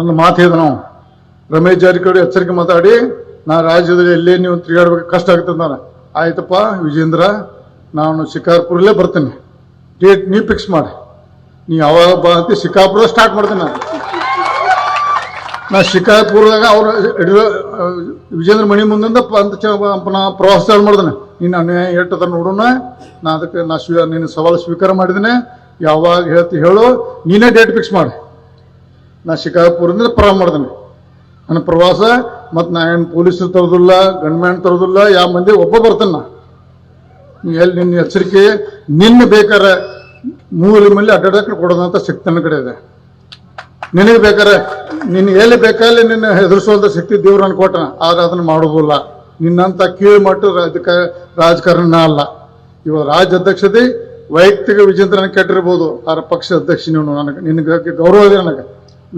ಒಂದು ಮಾತು ಹೇಳಿದ ನಾವು ರಮೇಶ್ ಜಾರಕಿಹೊಳಿ ಎಚ್ಚರಿಕೆ ಮಾತಾಡಿ ನಾ ರಾಜ್ಯದಲ್ಲಿ ಎಲ್ಲೇ ನೀವು ತಿರುಗಾಡ್ಬೇಕು ಕಷ್ಟ ಆಗ್ತದೆ ನಾನು ಆಯ್ತಪ್ಪ ವಿಜೇಂದ್ರ ನಾನು ಶಿಕಾರ್ಪುರಲ್ಲೇ ಬರ್ತೇನೆ ಡೇಟ್ ನೀವು ಫಿಕ್ಸ್ ಮಾಡಿ ನೀ ಯಾವಾಗ ಬಾ ಅಂತ ಶಿಕಾರ್ಪುರ ಸ್ಟಾರ್ಟ್ ಮಾಡ್ತೇನೆ ನಾ ಶಿಕಾರ್ಪುರದಾಗ ಅವ್ರ ವಿಜೇಂದ್ರ ಮಣಿ ಮುಂದಿಂದ ನಾ ಪ್ರವಾಸ ಚಾಲು ಮಾಡ್ದೇನೆ ನೀನು ಅನ್ಯಾಯ ಹೇಳ್ತದ ನೋಡೋಣ ನಾ ಅದಕ್ಕೆ ನೀನು ಸವಾಲು ಸ್ವೀಕಾರ ಮಾಡಿದ್ದೇನೆ ಯಾವಾಗ ಹೇಳು ನೀನೇ ಡೇಟ್ ಫಿಕ್ಸ್ ಮಾಡಿ ನಾ ಶಿಕಾರ್ಪುರದಿಂದ ಪ್ರಾರಂಭ ಮಾಡ್ದೇನೆ ನನ್ನ ಪ್ರವಾಸ ಮತ್ತು ನಾ ಏನು ಪೊಲೀಸರು ತರೋದಿಲ್ಲ ಗಂಡ್ಮ್ಯಾನ್ ತರೋದಿಲ್ಲ ಯಾವ ಮಂದಿ ಒಬ್ಬ ಬರ್ತಾನೆ ನಾ ನೀ ಎಲ್ಲಿ ನಿನ್ನ ಎಚ್ಚರಿಕೆ ನಿನ್ನ ಬೇಕಾರೆ ಮೂಲೆ ಮೇಲೆ ಅಡ್ಡಾಡಕ್ಕೆ ಕೊಡೋದಂತ ಶಕ್ತಿ ನನ್ನ ಕಡೆ ಇದೆ ನಿನಗೆ ಬೇಕಾರೆ ನಿನ್ನ ಎಲ್ಲಿ ಬೇಕಾದ್ರೆ ನಿನ್ನ ಹೆದರ್ಸೋದ ಶಕ್ತಿ ದೇವ್ರು ನಾನು ಕೊಟ್ಟ ಆದ್ರೆ ಅದನ್ನು ಮಾಡೋದಿಲ್ಲ ನಿನ್ನಂತ ಕೀಳು ಮಟ್ಟ ರಾಜಕಾರಣ ಅಲ್ಲ ಇವಾಗ ರಾಜ್ಯ ಅಧ್ಯಕ್ಷತೆ ವೈಯಕ್ತಿಕ ವಿಜೇಂದ್ರನ ಕೆಟ್ಟಿರ್ಬೋದು ಆದ್ರೆ ಪಕ್ಷ ಅಧ್ಯಕ್ಷ ನೀವು ನಿನಗೆ ಗೌರವ ಇದೆ ನನಗೆ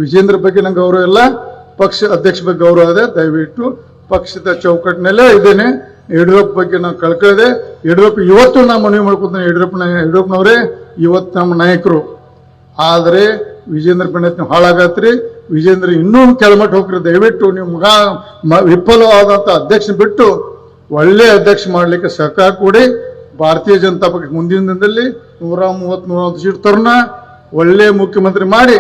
ವಿಜೇಂದ್ರ ಬಗ್ಗೆ ನಂಗೆ ಗೌರವ ಇಲ್ಲ ಪಕ್ಷ ಅಧ್ಯಕ್ಷ ಬಗ್ಗೆ ಗೌರವ ಇದೆ ದಯವಿಟ್ಟು ಪಕ್ಷದ ಚೌಕಟ್ಟಿನಲ್ಲೇ ಇದ್ದೇನೆ ಯಡಿಯೂರಪ್ಪ ಬಗ್ಗೆ ನಾವು ಕಳ್ಕೊಳ್ಳದೆ ಯಡಿಯೂರಪ್ಪ ಇವತ್ತು ನಾವು ಮನವಿ ಮಾಡ್ಕೊತಾನೆ ಯಡಿಯೂರಪ್ಪನವರೇ ಇವತ್ತು ನಮ್ಮ ನಾಯಕರು ಆದರೆ ವಿಜೇಂದ್ರ ಪಂಡಿತ್ ನೀವು ಹಾಳಾಗತ್ರಿ ವಿಜೇಂದ್ರ ಇನ್ನೂ ಕೆಳಮಟ್ಟ ಹೋಗ್ರಿ ದಯವಿಟ್ಟು ನೀವು ವಿಫಲವಾದಂಥ ಅಧ್ಯಕ್ಷ ಬಿಟ್ಟು ಒಳ್ಳೆ ಅಧ್ಯಕ್ಷ ಮಾಡಲಿಕ್ಕೆ ಸಹಕಾರ ಕೊಡಿ ಭಾರತೀಯ ಜನತಾ ಪಕ್ಷ ಮುಂದಿನ ದಿನದಲ್ಲಿ 130-140 ಸೀಟ್ ತರುಣ ಒಳ್ಳೆ ಮುಖ್ಯಮಂತ್ರಿ ಮಾಡಿ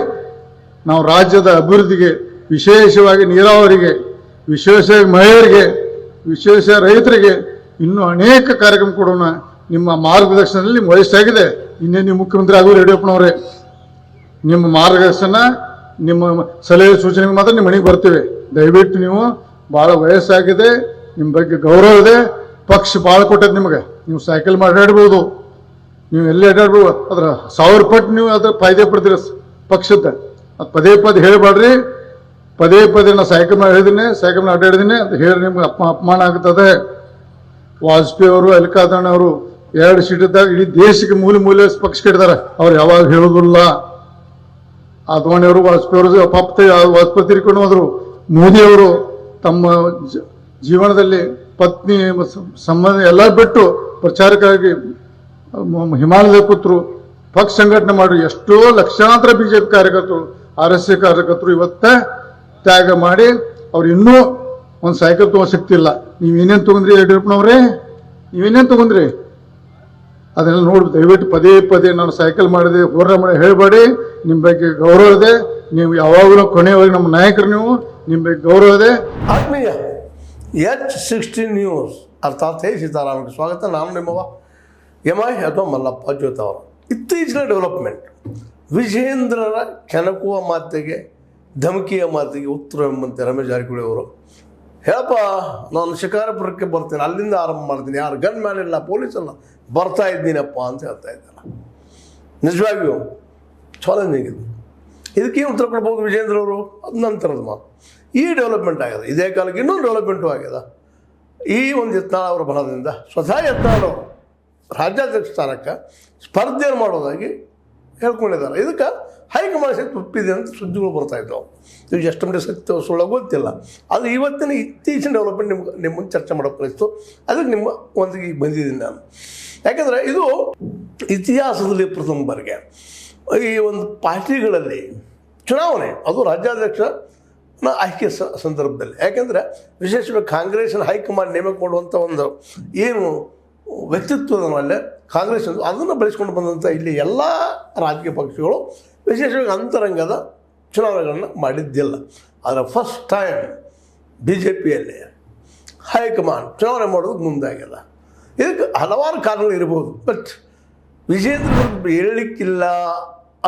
ನಾವು ರಾಜ್ಯದ ಅಭಿವೃದ್ಧಿಗೆ ವಿಶೇಷವಾಗಿ ನೀರಾವರಿಗೆ ವಿಶೇಷವಾಗಿ ಮಹಿಳೆಯರಿಗೆ ವಿಶೇಷ ರೈತರಿಗೆ ಇನ್ನೂ ಅನೇಕ ಕಾರ್ಯಕ್ರಮ ಕೊಡೋಣ ನಿಮ್ಮ ಮಾರ್ಗದರ್ಶನದಲ್ಲಿ ವಯಸ್ಸಾಗಿದೆ ಇನ್ನೇ ನೀವು ಮುಖ್ಯಮಂತ್ರಿ ಆಗೋರು ಯಡಿಯೂರಪ್ಪನವರೇ ನಿಮ್ಮ ಮಾರ್ಗದರ್ಶನ ನಿಮ್ಮ ಸಲಹೆ ಸೂಚನೆಗೆ ಮಾತ್ರ ನಿಮ್ಮ ಮನೆಗೆ ಬರ್ತೀವಿ ದಯವಿಟ್ಟು ನೀವು ಭಾಳ ವಯಸ್ಸಾಗಿದೆ ನಿಮ್ಮ ಬಗ್ಗೆ ಗೌರವ ಇದೆ ಪಕ್ಷ ಭಾಳ ಕೊಟ್ಟದ್ದು ನಿಮಗೆ ನೀವು ಸೈಕಲ್ ಮಾಡಿ ಅಡ್ಡಾಡ್ಬೋದು ನೀವು ಎಲ್ಲಿ ಅಡ್ಡಾಡ್ಬೋದು ಅದ್ರ 1000 ಪಟ್ಟು ನೀವು ಅದ್ರ ಫಾಯ್ದೆ ಪಡ್ತೀರ ಪಕ್ಷದ ಅದು ಪದೇ ಹೇಳಬೇಡ್ರಿ ಪದೇ ನಾ ಸೈಕಲ್ ಮಾಡಿ ಹೇಳಿದ್ದೀನಿ ಸೈಕಲ್ ಮಾಡಿ ಅಡ್ಡಾಡಿದ್ದೀನಿ ಅಂತ ಹೇಳಿ ನಿಮ್ಗೆ ಅಪಮಾನ ಆಗ್ತದೆ ವಾಜಪೇಯಿ ಅವರು ಅಲ್ಕಾದಣ್ಣ ಅವರು 2 ಸೀಟ್ ಇದ್ದಾಗ ಇಡೀ ದೇಶಕ್ಕೆ ಮೂಲೆ ಪಕ್ಷ ಕೆಟ್ಟಿದ್ದಾರೆ ಅವ್ರು ಯಾವಾಗ ಹೇಳೋದಿಲ್ಲ ಅದ್ವಾಣಿಯವರು ವಾಜಪೇಯಿ ಅವರು ವಾಜಪೇಯಿ ತಿರ್ಕೊಂಡು ಹೋದ್ರು ಮೋದಿಯವರು ತಮ್ಮ ಜೀವನದಲ್ಲಿ ಪತ್ನಿ ಸಂಬಂಧ ಎಲ್ಲ ಬಿಟ್ಟು ಪ್ರಚಾರಕ್ಕಾಗಿ ಹಿಮಾಲಯದ ಕೂತರು ಪಕ್ಷ ಸಂಘಟನೆ ಮಾಡಿ ಎಷ್ಟೋ ಲಕ್ಷಾಂತರ ಬಿಜೆಪಿ ಕಾರ್ಯಕರ್ತರು RSS ಕಾರ್ಯಕರ್ತರು ಇವತ್ತ ತ್ಯಾಗ ಮಾಡಿ ಅವ್ರು ಇನ್ನೂ ಒಂದು ಸೈಕಲ್ ತಗೋ ಶಕ್ತಿ ಇಲ್ಲ ನೀವೇನೇನು ತಗೊಂಡ್ರಿ ಯಡಿಯೂರಪ್ಪನವ್ರೆ ನೀವೇನೇನು ತಗೊಂಡ್ರಿ ಅದನ್ನೆಲ್ಲ ನೋಡಿ ದಯವಿಟ್ಟು ಪದೇ ನಾನು ಸೈಕಲ್ ಮಾಡಿದೆ ಹೋರಾಟ ಮಾಡಿ ಹೇಳಬೇಡಿ ನಿಮ್ಮ ಬಗ್ಗೆ ಗೌರವ ಇದೆ ನೀವು ಯಾವಾಗಲೂ ಕೊನೆಯವರೆಗೆ ನಮ್ಮ ನಾಯಕರು ನೀವು ನಿಮ್ಮ ಬಗ್ಗೆ ಗೌರವ ಇದೆ ಆತ್ಮೀಯ H16 ನ್ಯೂಸ್ ಅರ್ಥಾತ್ ಹೇ ಸೀತಾರಾಮಕ್ಕೆ ಸ್ವಾಗತ. ನಾನು ನಿಮ್ಮವ MI ಅಥವಾ ಮಲ್ಲಪ್ಪ ಜ್ಯೋತ ಅವರು. ಇತ್ತೀಚಿನ ಡೆವಲಪ್ಮೆಂಟ್ ವಿಜೇಂದ್ರರ ಕೆಣಕುವ ಮಾತಿಗೆ ಧಮಕಿಯ ಮಾತಿಗೆ ಉತ್ತರ ಎಂಬಂತೆ ರಮೇಶ್ ಜಾರಕಿಹೊಳಿ ಅವರು ಹೇಳಪ್ಪ ನಾನು ಶಿಕಾರಪುರಕ್ಕೆ ಬರ್ತೇನೆ ಅಲ್ಲಿಂದ ಆರಂಭ ಮಾಡ್ತೀನಿ ಯಾರು ಗನ್ ಮ್ಯಾನ್ ಇಲ್ಲ ಪೊಲೀಸ್ ಅಲ್ಲ ಬರ್ತಾ ಇದ್ದೀನಪ್ಪ ಅಂತ ಹೇಳ್ತಾ ಇದ್ದಾರೆ. ನಿಜವಾಗಿಯೂ ಚಾಲೆಂಜಿಂಗ್ ಇದು. ಇದಕ್ಕೆ ಉತ್ತರ ಕೊಡ್ಬೋದು ವಿಜೇಂದ್ರ ಅವರು ಅದು ನಂತರದ ಮಾತು. ಈ ಡೆವಲಪ್ಮೆಂಟ್ ಆಗ್ಯದ ಇದೇ ಕಾಲಕ್ಕೆ ಇನ್ನೊಂದು ಡೆವಲಪ್ಮೆಂಟು ಆಗ್ಯದ. ಈ ಒಂದು ಯತ್ನಾಳ್ ಅವರ ಬಲದಿಂದ ಸ್ವತಃ ಯತ್ನಾಳ್ ಅವರು ರಾಜ್ಯಾಧ್ಯಕ್ಷ ಸ್ಥಾನಕ್ಕೆ ಸ್ಪರ್ಧೆಯನ್ನು ಮಾಡೋದಾಗಿ ಹೇಳ್ಕೊಂಡಿದ್ದಾರೆ. ಇದಕ್ಕೆ ಹೈಕಮಾಂಡ್ ಸಹಿತ ಒಪ್ಪಿದೆ ಅಂತ ಸುದ್ದಿಗಳು ಬರ್ತಾ ಇದ್ದವು. ಇದು ಎಷ್ಟು ಮಟ್ಟಿಗೆ ಸತ್ಯ ಸುಳ್ಳು ಗೊತ್ತಿಲ್ಲ. ಅದು ಇವತ್ತಿನ ಇತ್ತೀಚಿನ ಡೆವಲಪ್ಮೆಂಟ್ ನಿಮ್ಮ ಮುಂದೆ ಚರ್ಚೆ ಮಾಡೋಕೆ ಕಳಿಸ್ತು. ಅದಕ್ಕೆ ನಿಮ್ಮ ಒಂದಿಗೆ ಈಗ ಬಂದಿದ್ದೀನಿ ನಾನು. ಯಾಕೆಂದರೆ ಇದು ಇತಿಹಾಸದಲ್ಲಿ ಪ್ರಥಮ ಬಾರಿಗೆ ಈ ಒಂದು ಪಾರ್ಟಿಗಳಲ್ಲಿ ಚುನಾವಣೆ ಅದು ರಾಜ್ಯಾಧ್ಯಕ್ಷನ ಆಯ್ಕೆ ಸಂದರ್ಭದಲ್ಲಿ. ಯಾಕೆಂದರೆ ವಿಶೇಷವಾಗಿ ಕಾಂಗ್ರೆಸ್ನ ಹೈಕಮಾಂಡ್ ನೇಮಕ ಮಾಡುವಂಥ ಒಂದು ಏನು ವ್ಯಕ್ತಿತ್ವದ ಮೇಲೆ ಕಾಂಗ್ರೆಸ್ ಅದನ್ನು ಬೆಳೆಸ್ಕೊಂಡು ಬಂದಂಥ ಇಲ್ಲಿ ಎಲ್ಲ ರಾಜಕೀಯ ಪಕ್ಷಗಳು ವಿಶೇಷವಾಗಿ ಅಂತರಂಗದ ಚುನಾವಣೆಗಳನ್ನು ಮಾಡಿದ್ದಿಲ್ಲ. ಆದರೆ ಫಸ್ಟ್ ಟೈಮ್ BJPಯಲ್ಲಿ ಹೈಕಮಾಂಡ್ ಚುನಾವಣೆ ಮಾಡೋದಕ್ಕೆ ಮುಂದಾಗಿಲ್ಲ. ಇದಕ್ಕೆ ಹಲವಾರು ಕಾರಣಗಳು ಇರ್ಬೋದು. ಬಟ್ ವಿಜೇಂದ್ರ ಹೇಳಲಿಕ್ಕಿಲ್ಲ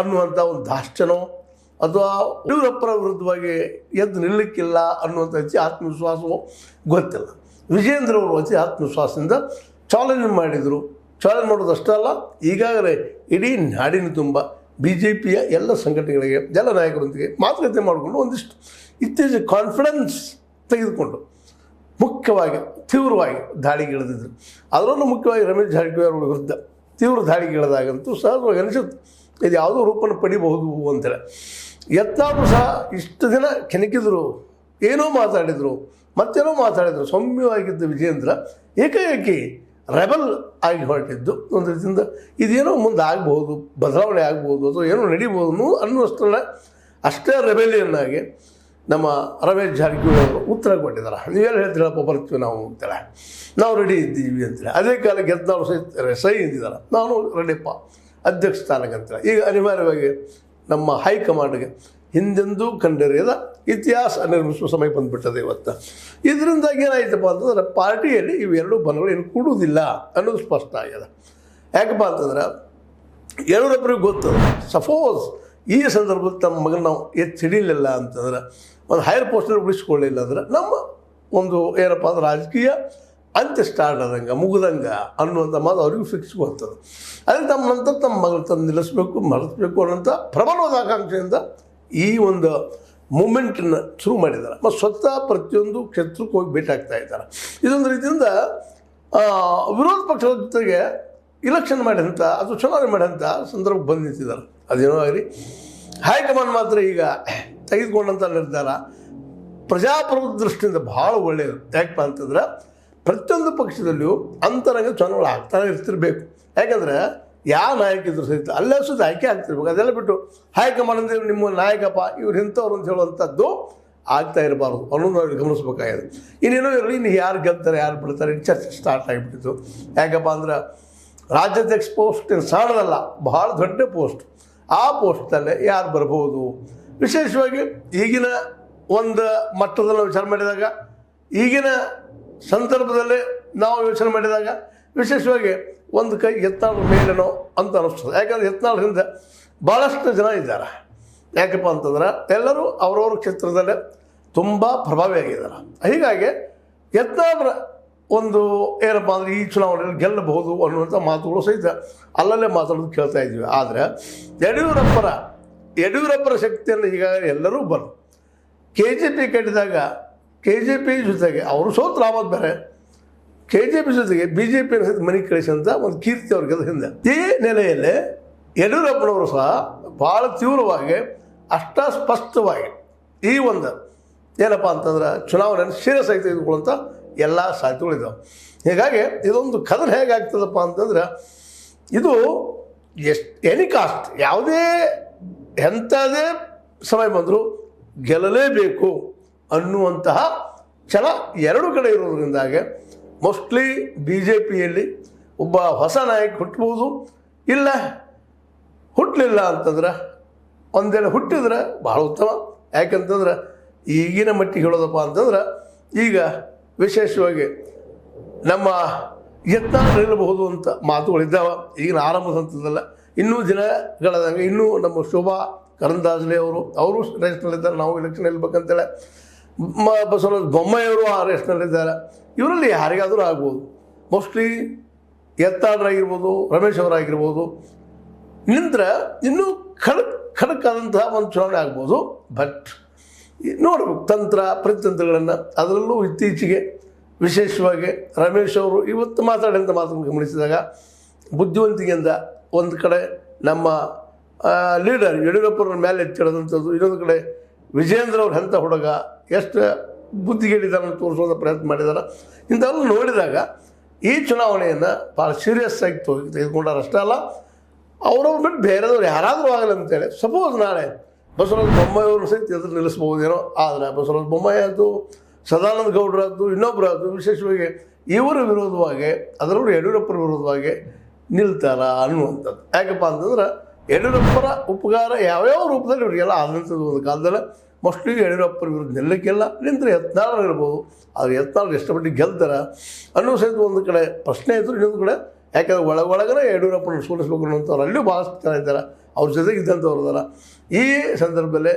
ಅನ್ನುವಂಥ ಒಂದು ದಾಷ್ಟ್ಯನೋ ಅಥವಾ ಯಡಿಯೂರಪ್ಪರ ವಿರುದ್ಧವಾಗಿ ಎದ್ದು ನಿಲ್ಲಕ್ಕಿಲ್ಲ ಅನ್ನುವಂಥ ಅತಿ ಆತ್ಮವಿಶ್ವಾಸವೋ ಗೊತ್ತಿಲ್ಲ. ವಿಜೇಂದ್ರ ಅವರು ಅತಿ ಆತ್ಮವಿಶ್ವಾಸದಿಂದ ಚಾಲೆಂಜ್ ಮಾಡಿದರು. ಚಾಲೆಂಜ್ ಮಾಡೋದಷ್ಟೇ ಅಲ್ಲ, ಈಗಾಗಲೇ ಇಡೀ ನಾಡಿನ ತುಂಬ BJPಯ ಎಲ್ಲ ಸಂಘಟನೆಗಳಿಗೆ ಎಲ್ಲ ನಾಯಕರೊಂದಿಗೆ ಮಾತುಕತೆ ಮಾಡಿಕೊಂಡು ಒಂದಿಷ್ಟು ಇತ್ತೀಚೆಗೆ ಕಾನ್ಫಿಡೆನ್ಸ್ ತೆಗೆದುಕೊಂಡು ಮುಖ್ಯವಾಗಿ ತೀವ್ರವಾಗಿ ದಾಳಿಗಿಳಿದಿದ್ರು. ಅದರಲ್ಲೂ ಮುಖ್ಯವಾಗಿ ರಮೇಶ್ ಜಾರಕಿಹೊಳಿ ಅವರ ವಿರುದ್ಧ ತೀವ್ರ ದಾಳಿಗಿಳಿದಾಗಂತೂ ಸಹಜವಾಗಿ ಅನಿಸುತ್ತೆ ಇದು ಯಾವುದೋ ರೂಪನ್ನು ಪಡಿಬಹುದು ಅಂತೇಳಿ. ಯತ್ನಾಳು ಸಹ ಇಷ್ಟು ದಿನ ಕೆಣಕಿದ್ರು, ಏನೋ ಮಾತಾಡಿದರು, ಮತ್ತೇನೋ ಮಾತಾಡಿದರು. ಸೌಮ್ಯವಾಗಿದ್ದ ವಿಜೇಂದ್ರ ಏಕಾಏಕಿ ರೆಬಲ್ ಆಗಿ ಹೊರಟಿದ್ದು ಒಂದು ರೀತಿಯಿಂದ ಇದೇನೋ ಮುಂದೆ ಆಗ್ಬೋದು, ಬದಲಾವಣೆ ಆಗ್ಬೋದು ಅಥವಾ ಏನೋ ನಡೀಬೋದು ಅನ್ನುವಷ್ಟರಲ್ಲೇ ಅಷ್ಟೇ ರೆಬೆಲಿಯನ್ ಆಗಿ ನಮ್ಮ ರಮೇಶ್ ಜಾರಕಿಹೊಳಿ ಅವರು ಉತ್ತರ ಕೊಟ್ಟಿದ್ದಾರೆ. ನೀವೇನು ಹೇಳ್ತೀರಪ್ಪ ಬರ್ತೀವಿ ನಾವು ಅಂತೇಳಿ, ನಾವು ರೆಡಿ ಇದ್ದೀವಿ ಅಂತೇಳಿ. ಅದೇ ಕಾಲಕ್ಕೆ ಯತ್ನಾಳ್ ಸೈ ಎಂದಿದ್ದಾರೆ, ನಾನು ರೆಡಿಯಪ್ಪ ಅಧ್ಯಕ್ಷ ಸ್ಥಾನಕ್ಕೆ ಅಂತೇಳಿ. ಈಗ ಅನಿವಾರ್ಯವಾಗಿ ನಮ್ಮ ಹೈಕಮಾಂಡ್ಗೆ ಹಿಂದೆಂದೂ ಕಂಡರಿಯದ ಇತಿಹಾಸ ನಿರ್ಮಿಸುವ ಸಮಯ ಬಂದುಬಿಟ್ಟದೆ ಇವತ್ತು. ಇದರಿಂದಾಗಿ ಏನಾಯ್ತಪ್ಪ ಅಂತಂದ್ರೆ ಪಾರ್ಟಿಯಲ್ಲಿ ಇವೆರಡು ಬಣಗಳು ಏನು ಕೂಡುವುದಿಲ್ಲ ಅನ್ನೋದು ಸ್ಪಷ್ಟ ಆಗಿದೆ. ಯಾಕಪ್ಪ ಅಂತಂದ್ರೆ ಎಲ್ಲರೊಬ್ಬರಿಗೂ ಗೊತ್ತದ, ಸಪೋಸ್ ಈ ಸಂದರ್ಭದಲ್ಲಿ ತಮ್ಮ ಮಗನ ನಾವು ಹಿಡಿಲಿಲ್ಲ ಅಂತಂದ್ರೆ, ಒಂದು ಹೈಯರ್ ಪೋಸ್ಟಲ್ಲಿ ಉಳಿಸ್ಕೊಳ್ಳಿಲ್ಲ ಅಂದ್ರೆ ನಮ್ಮ ಒಂದು ಏನಪ್ಪ ಅಂದ್ರೆ ರಾಜಕೀಯ ಅಂತ್ಯ ಸ್ಟಾರ್ಟ್ ಆದಂಗೆ ಮುಗಿದಂಗೆ ಅನ್ನುವಂಥ ಮಾತು ಅವ್ರಿಗೂ ಫಿಕ್ಸ್ ಗೊತ್ತದ. ಅದಕ್ಕೆ ತಮ್ಮ ನಂತರ ತಮ್ಮ ಮಗಳು ತಂದು ನಿಲ್ಲಿಸಬೇಕು, ಮರೆಸಬೇಕು ಅನ್ನೋಂಥ ಪ್ರಬಲವಾದ ಆಕಾಂಕ್ಷೆಯಿಂದ ಈ ಒಂದು ಮೂಮೆಂಟನ್ನು ಶುರು ಮಾಡಿದ್ದಾರೆ. ಮತ್ತು ಸ್ವತಃ ಪ್ರತಿಯೊಂದು ಕ್ಷೇತ್ರಕ್ಕೆ ಹೋಗಿ ಭೇಟಿ ಆಗ್ತಾ ಇದ್ದಾರೆ. ಇದೊಂದು ರೀತಿಯಿಂದ ವಿರೋಧ ಪಕ್ಷದ ಜೊತೆಗೆ ಇಲೆಕ್ಷನ್ ಮಾಡಿದಂಥ ಅಥವಾ ಚುನಾವಣೆ ಮಾಡಿದಂಥ ಸಂದರ್ಭ ಬಂದು ನಿಂತಿದ್ದಾರೆ. ಅದೇನೋ ಆಗಲಿ, ಹೈಕಮಾಂಡ್ ಮಾತ್ರ ಈಗ ತೆಗೆದುಕೊಂಡಂಥ ನಿರ್ಧಾರ ಪ್ರಜಾಪ್ರಭುತ್ವ ದೃಷ್ಟಿಯಿಂದ ಭಾಳ ಒಳ್ಳೆಯದು. ಯಾಕಪ್ಪ ಅಂತಂದ್ರೆ ಪ್ರತಿಯೊಂದು ಪಕ್ಷದಲ್ಲಿಯೂ ಅಂತರಂಗ ಚುನಾವಣೆ ಆಗ್ತಾನೆ ಇರ್ತಿರ್ಬೇಕು. ಯಾಕಂದರೆ ಯಾವ ನಾಯಕ ಇದ್ರು ಸಹಿತ ಅಲ್ಲೇ ಸುತ್ತ ಆಯ್ಕೆ ಆಗ್ತಿರ್ಬೇಕು. ಅದೆಲ್ಲ ಬಿಟ್ಟು ಹೈಕಮಾಂಡ್ ಅಂದರೆ ನಿಮ್ಮ ನಾಯಕಪ್ಪ ಇವ್ರು ಇಂಥವ್ರು ಅಂತ ಹೇಳುವಂಥದ್ದು ಆಗ್ತಾ ಇರಬಾರ್ದು ಅನ್ನೋದು ನಾವು ಗಮನಿಸ್ಬೇಕಾಗಿದೆ. ಇನ್ನೇನೋ ಇರಲಿ, ಇನ್ನು ಯಾರು ಗೆಲ್ತಾರೆ ಯಾರು ಬಿಡ್ತಾರೆ ಚರ್ಚೆ ಸ್ಟಾರ್ಟ್ ಆಗಿಬಿಟ್ಟಿತ್ತು. ಯಾಕಪ್ಪ ಅಂದ್ರೆ ರಾಜ್ಯಾಧ್ಯಕ್ಷ ಪೋಸ್ಟ್ ಸಣ್ಣದಲ್ಲ, ಭಾಳ ದೊಡ್ಡ ಪೋಸ್ಟ್. ಆ ಪೋಸ್ಟಲ್ಲೇ ಯಾರು ಬರ್ಬೋದು, ವಿಶೇಷವಾಗಿ ಈಗಿನ ಒಂದು ಮಟ್ಟದಲ್ಲಿ ನಾವು ವಿಚಾರ ಮಾಡಿದಾಗ, ಈಗಿನ ಸಂದರ್ಭದಲ್ಲಿ ನಾವು ಯೋಚನೆ ಮಾಡಿದಾಗ ವಿಶೇಷವಾಗಿ ಒಂದು ಕೈ ಯತ್ನಾಳ್ ಮೇಲೇನೋ ಅಂತ ಅನ್ನಿಸ್ತದೆ. ಯಾಕಂದರೆ ಯತ್ನಾಳ್ ಹಿಂದೆ ಭಾಳಷ್ಟು ಜನ ಇದ್ದಾರೆ. ಯಾಕಪ್ಪ ಅಂತಂದ್ರೆ ಎಲ್ಲರೂ ಅವ್ರವ್ರ ಕ್ಷೇತ್ರದಲ್ಲೇ ತುಂಬ ಪ್ರಭಾವಿಯಾಗಿದ್ದಾರೆ. ಹೀಗಾಗಿ ಯತ್ನಾಳ್ರ ಒಂದು ಏನಪ್ಪ ಅಂದರೆ ಈ ಚುನಾವಣೆಯಲ್ಲಿ ಗೆಲ್ಲಬಹುದು ಅನ್ನುವಂಥ ಮಾತುಗಳು ಸಹಿತ ಅಲ್ಲಲ್ಲೇ ಮಾತಾಡೋದು ಕೇಳ್ತಾ ಇದ್ದೀವಿ. ಆದರೆ ಯಡಿಯೂರಪ್ಪರ ಶಕ್ತಿಯನ್ನು ಈಗಾಗಲೇ ಎಲ್ಲರೂ ಬಂದು KJP ಕಟ್ಟಿದಾಗ KJP ಜೊತೆಗೆ ಅವರು ಸೋತ್ ರಾಮತ್ ಬೇರೆ, KJP ಜೊತೆಗೆ BJP ಮನೆ ಕಳಿಸಿದಂಥ ಒಂದು ಕೀರ್ತಿ ಅವ್ರಿಗೆ ಹಿಂದೆ. ಈ ನೆಲೆಯಲ್ಲಿ ಯಡಿಯೂರಪ್ಪನವರು ಸಹ ಭಾಳ ತೀವ್ರವಾಗಿ ಸ್ಪಷ್ಟವಾಗಿ ಈ ಒಂದು ಏನಪ್ಪ ಅಂತಂದ್ರೆ ಚುನಾವಣೆಯನ್ನು ಸೀರಿಯಸ್ ಆಗಿ ತೆಗೆದುಕೊಳ್ಳುವಂಥ ಎಲ್ಲ ಸಾಧ್ಯತೆಗಳಿದ್ದಾವೆ. ಹೀಗಾಗಿ ಇದೊಂದು ಕದನ ಹೇಗಾಗ್ತದಪ್ಪ ಅಂತಂದ್ರೆ ಇದು ಎನಿ ಕಾಸ್ಟ್ ಯಾವುದೇ ಎಂಥದೇ ಸಮಯ ಬಂದರೂ ಗೆಲ್ಲಲೇಬೇಕು ಅನ್ನುವಂತಹ ಛಲ ಎರಡು ಕಡೆ ಇರೋದ್ರಿಂದಾಗೆ ಮೋಸ್ಟ್ಲಿ BJPಯಲ್ಲಿ ಒಬ್ಬ ಹೊಸ ನಾಯಕ ಹುಟ್ಟಬಹುದು, ಇಲ್ಲ ಹುಟ್ಟಲಿಲ್ಲ ಅಂತಂದ್ರೆ ಒಂದೇಳೆ ಹುಟ್ಟಿದ್ರೆ ಭಾಳ ಉತ್ತಮ. ಯಾಕಂತಂದ್ರೆ ಈಗಿನ ಮಟ್ಟಿಗೆ ಹೇಳೋದಪ್ಪ ಅಂತಂದ್ರೆ ಈಗ ವಿಶೇಷವಾಗಿ ನಮ್ಮ ಯತ್ನಾಳ್ ನಿಲ್ಲಬಹುದು ಅಂತ ಮಾತುಗಳಿದ್ದಾವೆ. ಈಗಿನ ಆರಂಭದ ಹಂತದಲ್ಲ, ಇನ್ನೂ ದಿನಗಳಾದಂಗೆ ಇನ್ನೂ ನಮ್ಮ ಶೋಭಾ ಕರಂದಾಜಲೆ ಅವರು ರೇಸ್ನಲ್ಲಿದ್ದಾರೆ, ನಾವು ಎಲೆಕ್ಷನ್ ನಿಲ್ಬೇಕಂತೇಳಿ. ಬಸವರಾಜ ಬೊಮ್ಮಾಯಿಯವರು ಆ ರೇಸ್ನಲ್ಲಿದ್ದಾರೆ. ಇವರಲ್ಲಿ ಯಾರಿಗಾದರೂ ಆಗ್ಬೋದು. ಮೋಸ್ಟ್ಲಿ ಯತ್ನಾಳ್ರಾಗಿರ್ಬೋದು, ರಮೇಶ್ ಅವರಾಗಿರ್ಬೋದು ನಿಂದ್ರೆ ಇನ್ನೂ ಖಡಕ್ಕಾದಂತಹ ಒಂದು ಚುನಾವಣೆ ಆಗ್ಬೋದು. ಬಟ್ ನೋಡಬೇಕು ತಂತ್ರ ಪ್ರತಿತಂತ್ರಗಳನ್ನು. ಅದರಲ್ಲೂ ಇತ್ತೀಚೆಗೆ ವಿಶೇಷವಾಗಿ ರಮೇಶ್ ಅವರು ಇವತ್ತು ಮಾತಾಡಿದಂಥ ಮಾತನ್ನು ಗಮನಿಸಿದಾಗ ಬುದ್ಧಿವಂತಿಕೆಯಿಂದ ಒಂದು ಕಡೆ ನಮ್ಮ ಲೀಡರ್ ಯಡಿಯೂರಪ್ಪರ ಮೇಲೆ ಎತ್ತಿಡೋದಂಥದ್ದು, ಇನ್ನೊಂದು ಕಡೆ ವಿಜೇಂದ್ರ ಅವ್ರ ಎಂಥ ಹುಡುಗ ಎಷ್ಟು ಬುದ್ಧಿಗೆಡಿದಾರನ್ನು ತೋರಿಸುವಂಥ ಪ್ರಯತ್ನ ಮಾಡಿದ್ದಾರೆ. ಇಂಥವೆಲ್ಲ ನೋಡಿದಾಗ ಈ ಚುನಾವಣೆಯನ್ನು ಭಾಳ ಸೀರಿಯಸ್ ಆಗಿ ತೆಗೆದುಕೊಂಡಾರ. ಅಷ್ಟೇ ಅಲ್ಲ, ಅವ್ರವ್ರು ಬಿಟ್ಟು ಬೇರೆದವ್ರು ಯಾರಾದರೂ ಆಗಲ್ಲ ಅಂತೇಳಿ. ಸಪೋಸ್ ನಾಳೆ ಬಸವರಾಜ ಬೊಮ್ಮಾಯಿಯವರು ಸಹಿತ ಎದುರು ನಿಲ್ಲಿಸ್ಬೋದೇನೋ. ಆದರೆ ಬಸವರಾಜ ಬೊಮ್ಮಾಯಿ ಆಯಿತು, ಸದಾನಂದ ಗೌಡರಾದ್ದು, ಇನ್ನೊಬ್ಬರಾದ್ದು ವಿಶೇಷವಾಗಿ ಇವರ ವಿರೋಧವಾಗಿ, ಅದರಲ್ಲೂ ಯಡಿಯೂರಪ್ಪರ ವಿರೋಧವಾಗಿ ನಿಲ್ತಾರ ಅನ್ನುವಂಥದ್ದು. ಯಾಕಪ್ಪ ಅಂತಂದ್ರೆ ಯಡಿಯೂರಪ್ಪರ ಉಪಕಾರ ಯಾವ್ಯಾವ ರೂಪದಲ್ಲಿ ಇವರಿಗೆಲ್ಲ ಆದಂಥದ್ದು ಒಂದು ಕಾಲದಲ್ಲಿ. ಮೋಸ್ಟ್ಲಿ ಯಡಿಯೂರಪ್ಪರ ವಿರುದ್ಧ ನಿಲ್ಲಕ್ಕೆಲ್ಲ ನಿಂತರೆ ಯತ್ನಾಳ್ ಇರ್ಬೋದು. ಆದರೆ ಯತ್ನಾಳ್ ಎಷ್ಟು ಮಟ್ಟಿಗೆ ಗೆಲ್ತಾರೆ ಅನ್ನೋ ಸಹಿತ ಒಂದು ಕಡೆ ಪ್ರಶ್ನೆ ಇದ್ದರು. ಇನ್ನೊಂದು ಕಡೆ ಯಾಕಂದ್ರೆ ಒಳಗಡೆ ಯಡಿಯೂರಪ್ಪನ ಸೋಲಿಸ್ಬೇಕು ಅನ್ನೋಂಥವ್ರು ಅಲ್ಲೂ ಭಾಳಷ್ಟು ಜನ ಇದ್ದಾರೆ, ಅವ್ರ ಜೊತೆಗೆ ಇದ್ದಂಥವ್ರು ಇದ್ದಾರೆ. ಈ ಸಂದರ್ಭದಲ್ಲಿ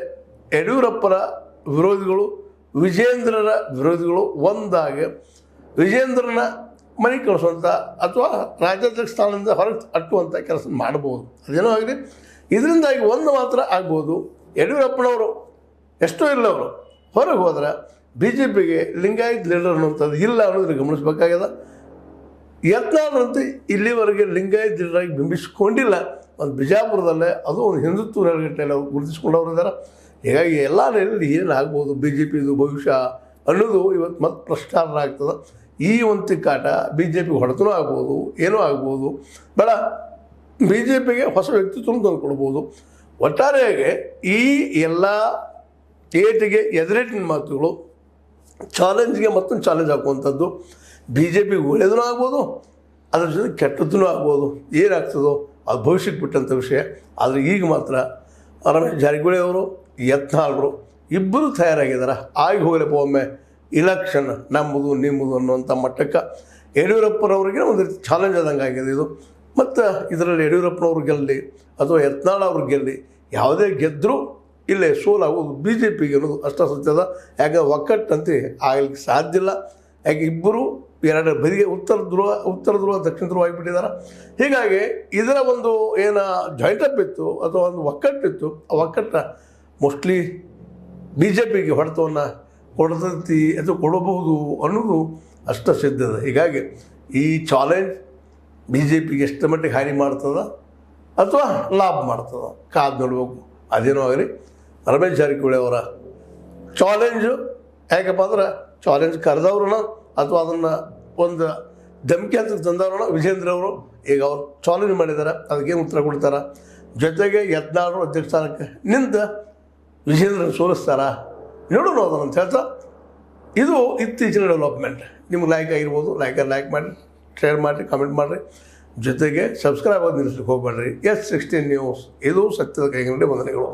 ಯಡಿಯೂರಪ್ಪರ ವಿರೋಧಿಗಳು ವಿಜೇಂದ್ರರ ವಿರೋಧಿಗಳು ಒಂದಾಗಿ ವಿಜೇಂದ್ರನ ಮನೆ ಕಳಿಸುವಂಥ ಅಥವಾ ರಾಜ್ಯಾಧ್ಯಕ್ಷ ಸ್ಥಾನದಿಂದ ಹೊರಗೆ ಅಟ್ಟುವಂಥ ಕೆಲಸ ಮಾಡ್ಬೋದು. ಅದೇನೋ ಆಗಲಿ, ಇದರಿಂದಾಗಿ ಒಂದು ಮಾತ್ರ ಆಗ್ಬೋದು, ಯಡಿಯೂರಪ್ಪನವರು ಎಷ್ಟೋ ಇಲ್ಲ ಅವರು ಹೊರಗೆ ಹೋದ್ರೆ BJPಗೆ ಲಿಂಗಾಯತ್ ಲೀಡರ್ ಅನ್ನುವಂಥದ್ದು ಇಲ್ಲ ಅನ್ನೋದನ್ನು ಗಮನಿಸಬೇಕಾಗ್ಯದ. ಯತ್ನಾಳ್ರಂತೂ ಇಲ್ಲಿವರೆಗೆ ಲಿಂಗಾಯತ್ ಲೀಡರಾಗಿ ಬಿಂಬಿಸ್ಕೊಂಡಿಲ್ಲ. ಒಂದು ಬಿಜಾಪುರದಲ್ಲೇ ಅದು ಒಂದು ಹಿಂದುತ್ವ ನೆಲೆಗಟ್ಟಲೆ ಅವ್ರು ಗುರುತಿಸ್ಕೊಂಡವ್ರು ಇದ್ದಾರೆ. ಹೀಗಾಗಿ ಎಲ್ಲ ನೆಲೆಯಲ್ಲಿ ಏನಾಗ್ಬೋದು BJPದು ಭವಿಷ್ಯ ಅನ್ನೋದು ಇವತ್ತು ಮತ್ತೆ ಪ್ರಶ್ನಾರ್ಹ ಆಗ್ತದೆ. ಈ ಒಂದು ತಿಕ್ಕಾಟ BJPಗೆ ಹೊಡೆತನೂ ಆಗ್ಬೋದು, ಏನೋ ಆಗ್ಬೋದು. ಬೇಡ, BJPಗೆ ಹೊಸ ವ್ಯಕ್ತಿತ್ವವನ್ನು ತಂದು ಕೊಡ್ಬೋದು. ಒಟ್ಟಾರೆಯಾಗಿ ಈ ಎಲ್ಲ ಏಟಿಗೆ ಎದುರೇಟಿನ ಮಾತುಗಳು ಚಾಲೆಂಜ್ಗೆ ಮತ್ತೊಂದು ಚಾಲೆಂಜ್ ಹಾಕುವಂಥದ್ದು ಬಿ ಜೆ ಪಿಗೆ ಒಳ್ಳೆಯದೂ ಆಗ್ಬೋದು, ಅದ್ರ ಜೊತೆ ಕೆಟ್ಟದ್ದೂ ಆಗ್ಬೋದು. ಏನಾಗ್ತದೋ ಅದು ಭವಿಷ್ಯಕ್ಕೆ ಬಿಟ್ಟಂಥ ವಿಷಯ. ಆದರೆ ಈಗ ಮಾತ್ರ ರಮೇಶ್ ಜಾರಕಿಹೊಳಿ ಅವರು, ಯತ್ನಾಳರು ಇಬ್ಬರು ತಯಾರಾಗಿದ್ದಾರೆ. ಆಗಿ ಹೋಗಲಪ್ಪ ಒಮ್ಮೆ ಇಲೆಕ್ಷನ್ ನಮ್ಮದು ನಿಮ್ಮದು ಅನ್ನುವಂಥ ಮಟ್ಟಕ್ಕೆ ಯಡಿಯೂರಪ್ಪನವ್ರಿಗೆ ಒಂದು ರೀತಿ ಚಾಲೆಂಜ್ ಆದಂಗೆ ಆಗಿದೆ ಇದು. ಮತ್ತು ಇದರಲ್ಲಿ ಯಡಿಯೂರಪ್ಪನವ್ರು ಗೆಲ್ಲಿ ಅಥವಾ ಯತ್ನಾಳ್ ಅವ್ರು ಗೆಲ್ಲಿ ಯಾವುದೇ ಗೆದ್ದರೂ ಇಲ್ಲೇ ಸೋಲಾಗೋದು ಬಿ ಜೆ ಪಿಗೆ ಅನ್ನೋದು ಅಷ್ಟ ಸತ್ಯದ. ಯಾಕೆ ಒಕ್ಕಟ್ಟಂತೆ ಆಗಲಿಕ್ಕೆ ಸಾಧ್ಯ ಇಲ್ಲ. ಯಾಕೆ ಇಬ್ಬರು ಎರಡು ಬದಿಗೆ ಉತ್ತರ ಧ್ರುವ ದಕ್ಷಿಣ ಧ್ರುವ ಆಗಿಬಿಟ್ಟಿದ್ದಾರೆ. ಹೀಗಾಗಿ ಇದರ ಒಂದು ಏನು ಜಾಯಿಂಟ್ ಅಪ್ ಇತ್ತು ಅಥವಾ ಒಂದು ಒಕ್ಕಟ್ಟಿತ್ತು, ಆ ಒಕ್ಕಟ್ಟ ಮೋಸ್ಟ್ಲಿ ಬಿ ಜೆ ಪಿಗೆ ಹೊಡೆತವನ್ನು ಕೊಡ್ತೈತಿ ಅಥವಾ ಕೊಡಬಹುದು ಅನ್ನೋದು ಅಷ್ಟ ಸಿದ್ಧದ. ಹೀಗಾಗಿ ಈ ಚಾಲೆಂಜ್ ಬಿ ಜೆ ಪಿಗೆ ಎಷ್ಟು ಮಟ್ಟಿಗೆ ಹಾನಿ ಮಾಡ್ತದ ಅಥವಾ ಲಾಭ ಮಾಡ್ತದ ಕಾದು ನೋಡಬೇಕು. ಅದೇನೋ ಆಗಲಿ, ರಮೇಶ್ ಜಾರಕಿಹೊಳಿ ಅವರ ಚಾಲೆಂಜು ಯಾಕಪ್ಪ ಅಂದ್ರೆ ಚಾಲೆಂಜ್ ಕರೆದವ್ರನ್ನ ಅಥವಾ ಅದನ್ನು ಒಂದು ಧಮಕಿ ಅಂತ ತಂದವ್ರನ್ನ ವಿಜೇಂದ್ರ ಅವರು ಈಗ ಅವ್ರು ಚಾಲೆಂಜ್ ಮಾಡಿದ್ದಾರೆ, ಅದಕ್ಕೇನು ಉತ್ತರ ಕೊಡ್ತಾರೆ. ಜೊತೆಗೆ ಯತ್ನಾಳರು ಅಧ್ಯಕ್ಷ ಸ್ಥಾನಕ್ಕೆ ನಿಂತ ವಿಜೇಂದ್ರನ ಸೋಲಿಸ್ತಾರ ನೋಡೋಣ ಅದನ್ನು ಹೇಳ್ತಾ. ಇದು ಇತ್ತೀಚಿನ ಡೆವಲಪ್ಮೆಂಟ್. ನಿಮ್ಗೆ ಲೈಕ್ ಆಗಿರ್ಬೋದು, ಲೈಕ್ ಮಾಡಿ, ಶೇರ್ ಮಾಡಿರಿ, ಕಮೆಂಟ್ ಮಾಡಿರಿ. ಜೊತೆಗೆ ಸಬ್ಸ್ಕ್ರೈಬ್ ಆಗಿ ನಿಲ್ಲಿಸ್ಲಿಕ್ಕೆ ಹೋಗಬೇಡ್ರಿ. S16 ನ್ಯೂಸ್ ಇದು ಸತ್ಯದ ಕೈಗನ್ನಡಿ ವಂದನೆಗಳು.